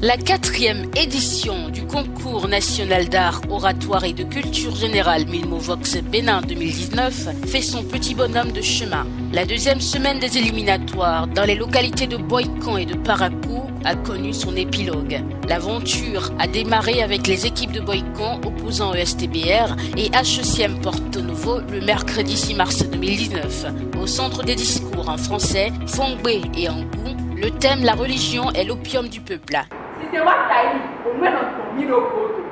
La 4e édition du concours national d'art, oratoire et de culture générale Milmovox Bénin 2019 fait son petit bonhomme de chemin. La 2e semaine des éliminatoires dans les localités de Boïkan et de Parakou a connu son épilogue. L'aventure a démarré avec les équipes de Boïkan opposant ESTBR et HECM Porto Novo le mercredi 6 mars 2019. Au centre des discours en français, Fongbe et Angou, le thème la religion est l'opium du peuple. Si c'est Wataï, au moins on tombe au coteau.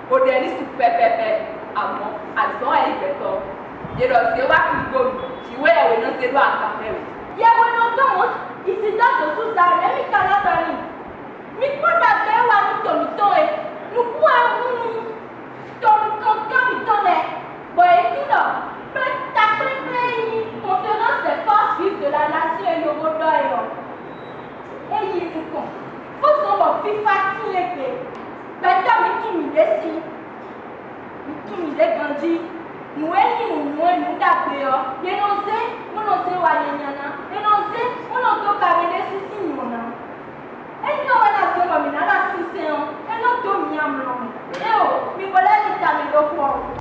Au dernier super pépé, à moi, à son électeur. Et donc c'est Wataï, qui ouais, on ne sait pas à faire. Il y a un autre, ici dans le sous-sol, mais Canada. Mais pour la paix, nous sommes nous pouvons conférence des forces vives de la nation et le Rodoyo. Et il nous compte. Vous avez fatigué. Nous grandi. Nous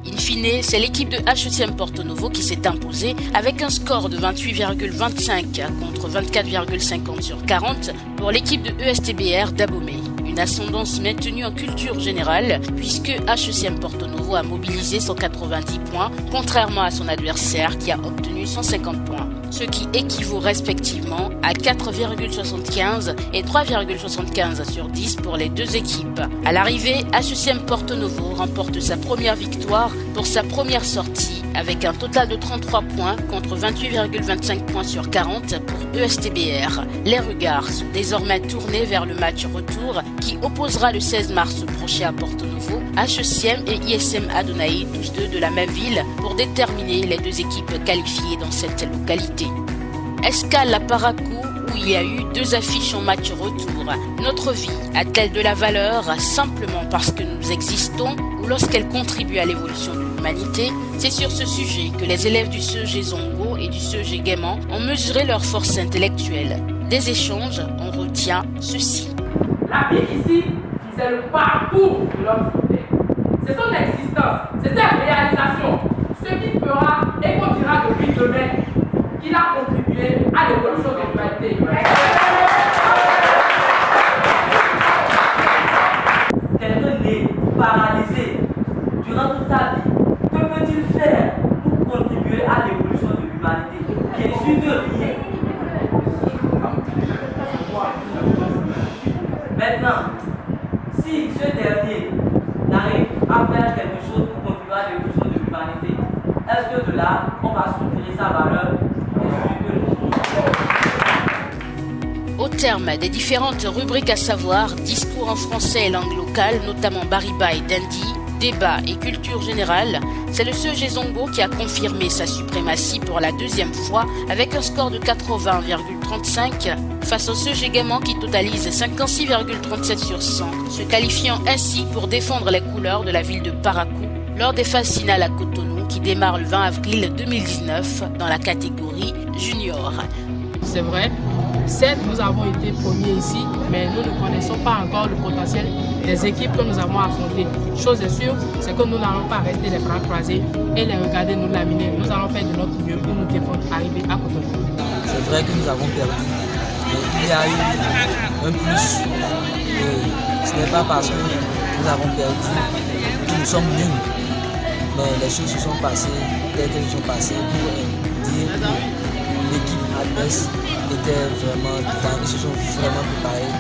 In fine, c'est l'équipe de HECM Porto Novo qui s'est imposée avec un score de 28,25 contre 24,50 sur 40 pour l'équipe de ESTBR d'Abomey. Une ascendance maintenue en culture générale puisque HECM Porto Novo a mobilisé 190 points contrairement à son adversaire qui a obtenu 150 points, ce qui équivaut respectivement à 4,75 et 3,75 sur 10 pour les deux équipes. À l'arrivée, HECM Porto Novo remporte sa première victoire pour sa première sortie avec un total de 33 points contre 28,25 points sur 40 pour ESTBR. Les regards sont désormais tournés vers le match retour qui opposera le 16 mars prochain à Porto Novo, HECM et ISM Adonai, tous deux de la même ville, pour déterminer les deux équipes qualifiées dans cette localité. Escale à Parakou où il y a eu deux affiches en match retour. Notre vie a-t-elle de la valeur simplement parce que nous existons ou lorsqu'elle contribue à l'évolution de l'humanité? C'est sur ce sujet que les élèves du CEG Zongo et du CEG Gaiman ont mesuré leur force intellectuelle. Des échanges, on retient ceci. La vie ici, c'est le parcours de l'homme sur terre. C'est son existence, c'est sa réalisation, ce qu'il fera et qu'on dira depuis demain qu'il a contribué à l'évolution de l'humanité. Quelqu'un né paralysé durant toute sa vie, que peut-il faire pour contribuer à l'évolution de l'humanité? Bien sûr que rien. Maintenant, si ce dernier n'arrive à faire quelque chose pour contribuer à l'évolution de l'humanité, est-ce que de là, on va soutirer sa valeur? Au terme des différentes rubriques à savoir discours en français et langue locale, notamment Bariba et Dandi, débat et culture générale, c'est le CEG Zongo qui a confirmé sa suprématie pour la deuxième fois avec un score de 80,35 face au CEG Gaiman qui totalise 56,37 sur 100, se qualifiant ainsi pour défendre les couleurs de la ville de Parakou lors des phases finales à Cotonou qui démarrent le 20 avril 2019 dans la catégorie junior. C'est vrai, certes nous avons été premiers ici, mais nous ne connaissons pas encore le potentiel des équipes que nous avons affrontées. Chose est sûre, c'est que nous n'allons pas rester les bras croisés et les regarder nous laminer. Nous allons faire de notre mieux pour nous défendre, arriver à Cotonou. C'est vrai que nous avons perdu, mais il y a eu un plus. Et ce n'est pas parce que nous avons perdu que nous sommes nuls. Mais les choses se sont passées telles qu'elles sont passées pour dire que l'équipe adverse était vraiment dedans, ils se sont vraiment préparés.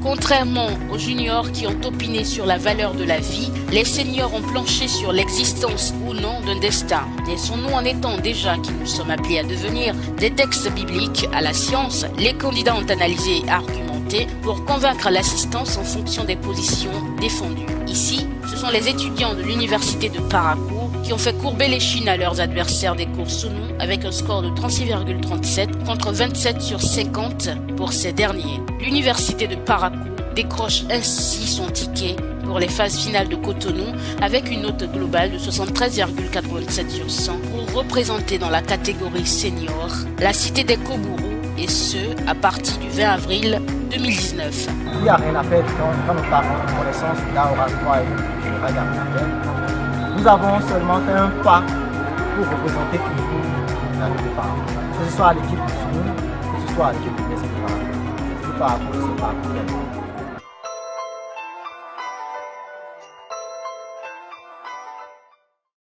Contrairement aux juniors qui ont opiné sur la valeur de la vie, les seniors ont planché sur l'existence ou non d'un destin. Laissons-nous en étant déjà qui nous sommes appelés à devenir des textes bibliques à la science, les candidats ont analysé et argumenté pour convaincre l'assistance en fonction des positions défendues. Ici, ce sont les étudiants de l'université de Parakou qui ont fait courber les chines à leurs adversaires des cours Sonou avec un score de 36,37 contre 27 sur 50 pour ces derniers. L'université de Parakou décroche ainsi son ticket pour les phases finales de Cotonou avec une note globale de 73,87 sur 100 pour représenter dans la catégorie senior la cité des Kobourou et ce, à partir du 20 avril 2019. Il n'y a rien à faire quand nous parlons de connaissance d'un oratoire général d'Arménienne. Nous avons seulement fait un pas pour représenter toujours la vie des parents. Que ce soit à l'équipe du Soumou, que ce soit à l'équipe de l'Université de Paris. C'est pas à cause de ces parcours.